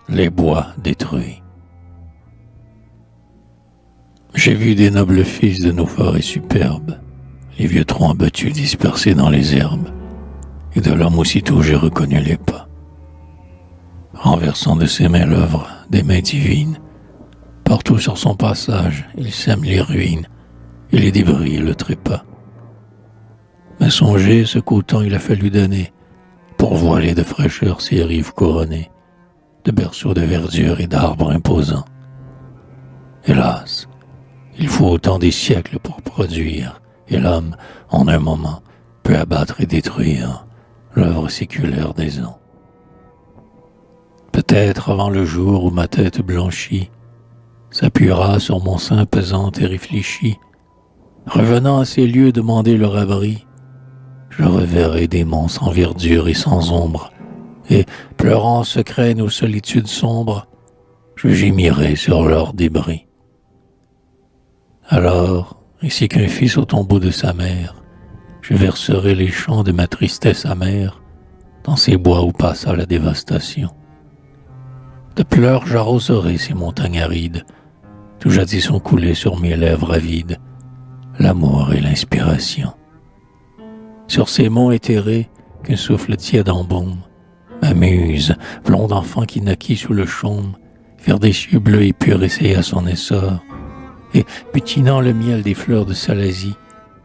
les bois détruits. J'ai vu des nobles fils de nos forêts superbes, les vieux troncs abattus dispersés dans les herbes, et de l'homme aussitôt j'ai reconnu les pas. Renversant de ses mains l'œuvre des mains divines, partout sur son passage, il sème les ruines, et les débris et le trépas. Mais songez ce qu'au temps il a fallu donner pour voiler de fraîcheur ces rives couronnées, de berceaux de verdure et d'arbres imposants. Hélas, il faut autant des siècles pour produire, et l'homme, en un moment, peut abattre et détruire l'œuvre séculaire des ans. Peut-être avant le jour où ma tête blanchie s'appuiera sur mon sein pesant et réfléchi, revenant à ces lieux demander leur abri, je reverrai des monts sans verdure et sans ombre, et, pleurant en secret nos solitudes sombres, je gémirai sur leurs débris. Alors, ainsi qu'un fils au tombeau de sa mère, je verserai les chants de ma tristesse amère dans ces bois où passa la dévastation. De pleurs j'arroserai ces montagnes arides, d'où jadis ont coulé sur mes lèvres avides l'amour et l'inspiration. Sur ces monts éthérés qu'un souffle tiède embaume, ma muse, blonde enfant qui naquit sous le chaume, vers des cieux bleus et purs essaya son essor, et, butinant le miel des fleurs de Salazie,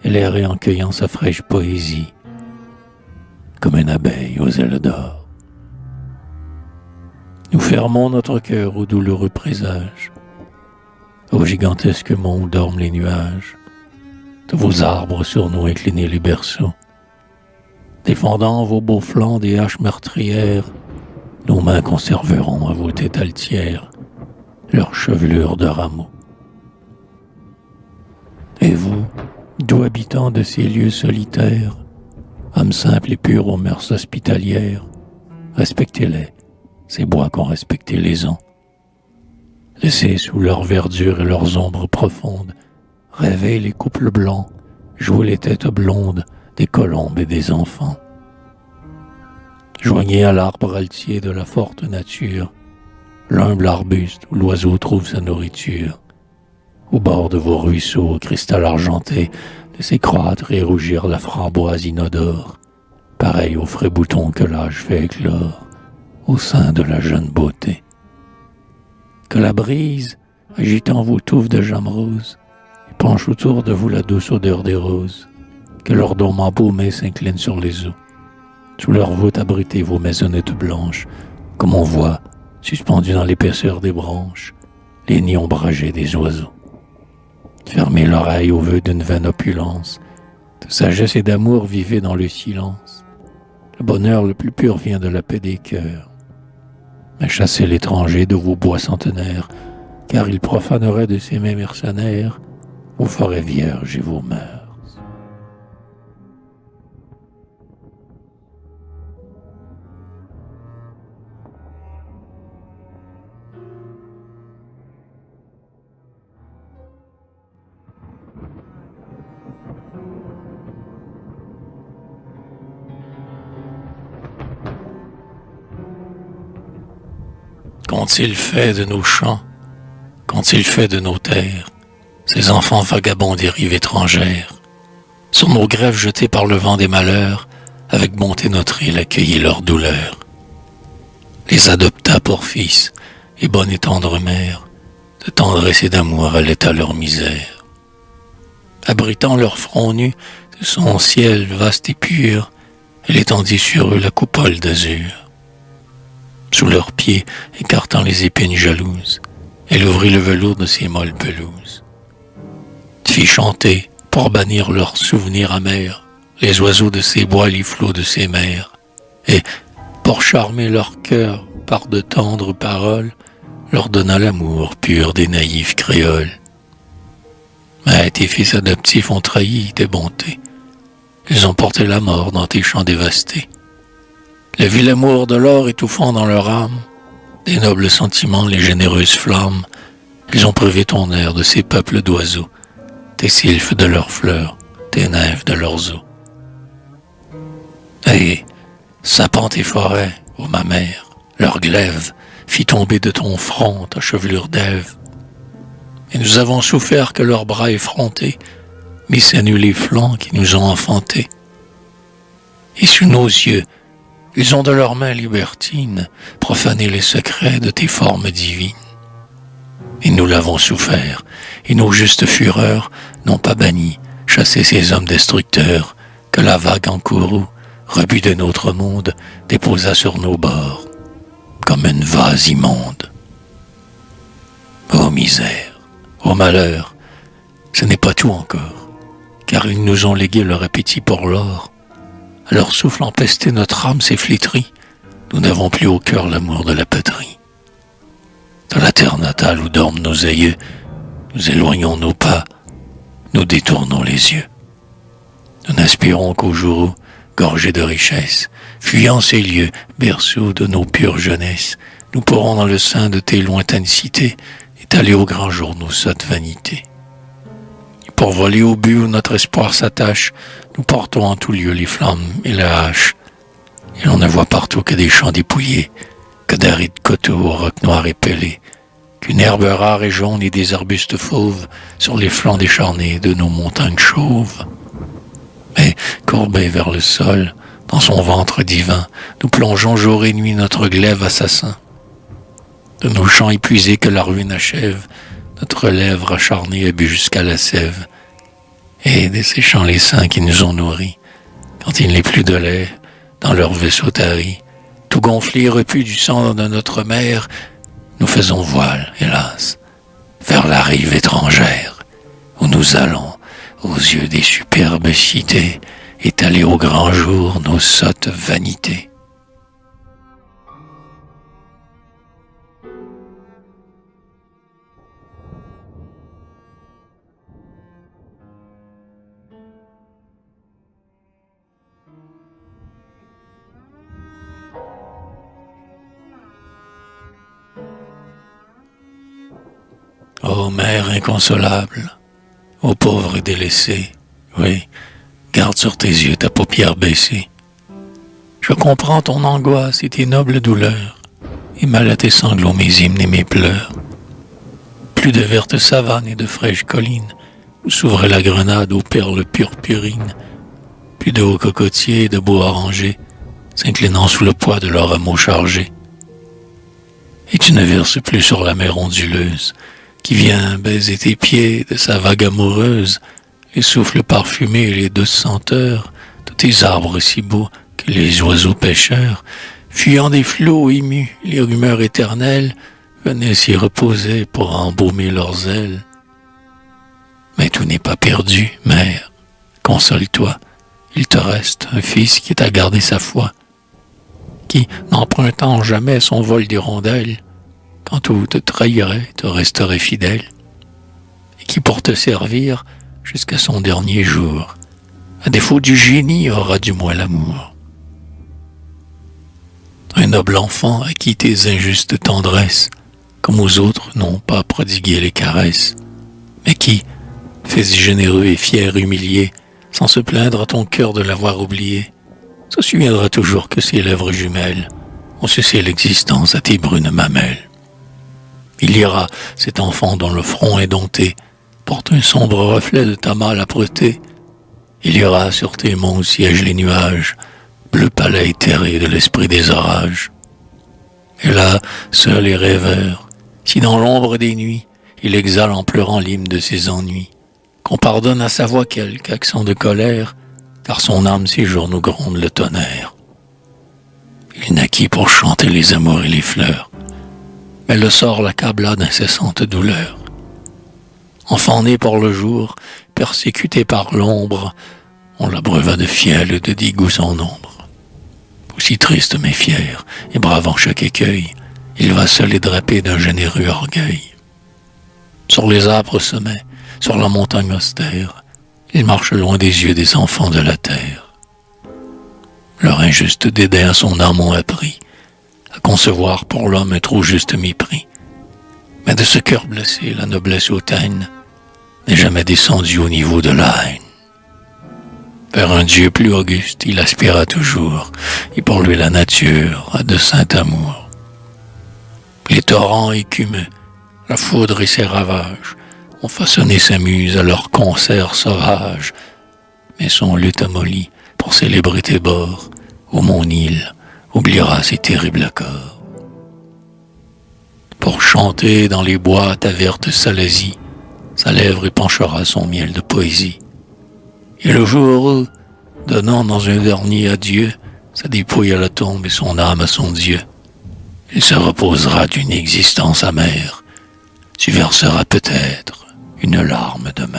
elle errait en cueillant sa fraîche poésie, comme une abeille aux ailes d'or. Nous fermons notre cœur aux douloureux présages, aux gigantesques monts où dorment les nuages, de vos arbres sur nous inclinés les berceaux. Défendant vos beaux flancs des haches meurtrières, nos mains conserveront à vos têtes altières leur chevelure de rameaux. Et vous, doux habitants de ces lieux solitaires, âmes simples et pures aux mœurs hospitalières, respectez-les, ces bois qu'ont respecté les ans. Laissez sous leur verdure et leurs ombres profondes rêver les couples blancs, jouer les têtes blondes des colombes et des enfants. Joignez à l'arbre altier de la forte nature l'humble arbuste où l'oiseau trouve sa nourriture. Au bord de vos ruisseaux au cristal argenté, laissez croître et rougir la framboise inodore, pareil aux frais boutons que l'âge fait éclore au sein de la jeune beauté. Que la brise, agitant vos touffes de jamme rose, penche autour de vous la douce odeur des roses, que leurs dômes embaumés s'inclinent sur les eaux. Sous leurs voûtes abritez vos maisonnettes blanches, comme on voit, suspendus dans l'épaisseur des branches, les nids ombragés des oiseaux. Fermez l'oreille au vœu d'une vaine opulence, de sagesse et d'amour vivez dans le silence. Le bonheur le plus pur vient de la paix des cœurs. Mais chassez l'étranger de vos bois centenaires, car il profanerait de ses mains mercenaires vos forêts vierges et vos mœurs. Qu'ont-ils fait de nos champs? Qu'ont-ils fait de nos terres? Ces enfants vagabonds des rives étrangères, sur nos grèves jetés par le vent des malheurs, avec bonté notre île accueillit leur douleur. Les adopta pour fils, et bonne et tendre mère, de tendresse et d'amour allaient à leur misère. Abritant leur front nu de son ciel vaste et pur, elle étendit sur eux la coupole d'azur. Sous leurs pieds, écartant les épines jalouses, elle ouvrit le velours de ses molles pelouses. Fit chanter, pour bannir leurs souvenirs amers, les oiseaux de ses bois, les flots de ses mers, et, pour charmer leur cœur par de tendres paroles, leur donna l'amour pur des naïfs créoles. Mais tes fils adoptifs ont trahi tes bontés, ils ont porté la mort dans tes champs dévastés. Le vil amour de l'or étouffant dans leur âme, des nobles sentiments, les généreuses flammes, ils ont privé ton air de ces peuples d'oiseaux, tes sylphes de leurs fleurs, tes nymphes de leurs eaux. Et, sapant tes forêts, ô ma mère, leurs glaives, fit tomber de ton front ta chevelure d'Ève. Et nous avons souffert que leurs bras effrontés missent à nu les flancs qui nous ont enfantés. Et sous nos yeux, ils ont de leurs mains libertines profané les secrets de tes formes divines. Et nous l'avons souffert, et nos justes fureurs n'ont pas banni, chassé ces hommes destructeurs que la vague en courroux, rebut de notre monde, déposa sur nos bords, comme une vase immonde. Ô misère, ô malheur, ce n'est pas tout encore, car ils nous ont légué leur appétit pour l'or. À leur souffle empesté, notre âme s'est flétrie, nous n'avons plus au cœur l'amour de la patrie. De la terre natale où dorment nos aïeux, nous éloignons nos pas, nous détournons les yeux. Nous n'aspirons qu'au jour où, gorgés de richesses, fuyant ces lieux, berceaux de nos pures jeunesses, nous pourrons dans le sein de tes lointaines cités étaler au grand jour nos sottes vanités. Et pour voler au but où notre espoir s'attache, nous portons en tout lieu les flammes et la hache. Et l'on ne voit partout que des champs dépouillés, que d'arides coteaux aux rocs noirs et pelés, qu'une herbe rare et jaune et des arbustes fauves sur les flancs décharnés de nos montagnes chauves. Mais, courbés vers le sol, dans son ventre divin, nous plongeons jour et nuit notre glaive assassin. De nos champs épuisés que la ruine achève, notre lèvre acharnée a bu jusqu'à la sève, et desséchant les seins qui nous ont nourris, quand il n'est plus de lait dans leur vaisseau tari, tout gonflé et repu du sang de notre mère, nous faisons voile, hélas, vers la rive étrangère, où nous allons, aux yeux des superbes cités, étaler au grand jour nos sottes vanités. Ô mère inconsolable, ô pauvre et délaissé, oui, garde sur tes yeux ta paupière baissée. Je comprends ton angoisse et tes nobles douleurs, et mal à tes sanglots mes hymnes et mes pleurs. Plus de vertes savanes et de fraîches collines, où s'ouvrait la grenade aux perles purpurines, plus de hauts cocotiers et de beaux orangers, s'inclinant sous le poids de leurs rameaux chargés. Et tu ne verses plus sur la mer onduleuse, qui vient baiser tes pieds de sa vague amoureuse, les souffles parfumés et les douces senteurs de tes arbres si beaux que les oiseaux pêcheurs, fuyant des flots émus, les rumeurs éternelles, venaient s'y reposer pour embaumer leurs ailes. Mais tout n'est pas perdu, mère, console-toi, il te reste un fils qui t'a gardé sa foi, qui, n'empruntant jamais son vol d'hirondelle, quand tout te trahirait, te resterait fidèle, et qui pour te servir jusqu'à son dernier jour, à défaut du génie, aura du moins l'amour. Un noble enfant à qui tes injustes tendresses, comme aux autres, n'ont pas prodigué les caresses, mais qui, fils généreux et fier humilié, sans se plaindre à ton cœur de l'avoir oublié, se souviendra toujours que ses lèvres jumelles ont sucé l'existence à tes brunes mamelles. Il ira, cet enfant dont le front édompté porte un sombre reflet de ta mâle âpreté. Il ira sur tes monts où siègent les nuages, bleu palais éthéré de l'esprit des orages. Et là, seul et rêveur, si dans l'ombre des nuits, il exhale en pleurant l'hymne de ses ennuis, qu'on pardonne à sa voix quelque accent de colère, car son âme ces jours nous gronde le tonnerre. Il naquit pour chanter les amours et les fleurs, mais le sort l'accabla d'incessantes douleurs. Enfant né pour le jour, persécuté par l'ombre, on l'abreuva de fiel et de dégoût sans nombre. Aussi triste mais fier, et bravant chaque écueil, il va seul et drapé d'un généreux orgueil. Sur les âpres sommets, sur la montagne austère, il marche loin des yeux des enfants de la terre. Leur injuste dédain à son âme ont appris à concevoir pour l'homme un trop juste mépris. Mais de ce cœur blessé, la noblesse hautaine n'est jamais descendue au niveau de la haine. Vers un Dieu plus auguste, il aspira toujours, et pour lui la nature a de saint amour. Les torrents écumeux, la foudre et ses ravages ont façonné sa muse à leur concert sauvage. Mais son luth amolli pour célébrer tes bords, où mon île oubliera ses terribles accords. Pour chanter dans les bois ta verte salazie, sa lèvre épanchera son miel de poésie. Et le jour où, donnant dans un dernier adieu, sa dépouille à la tombe et son âme à son Dieu, il se reposera d'une existence amère, tu verseras peut-être une larme de mer.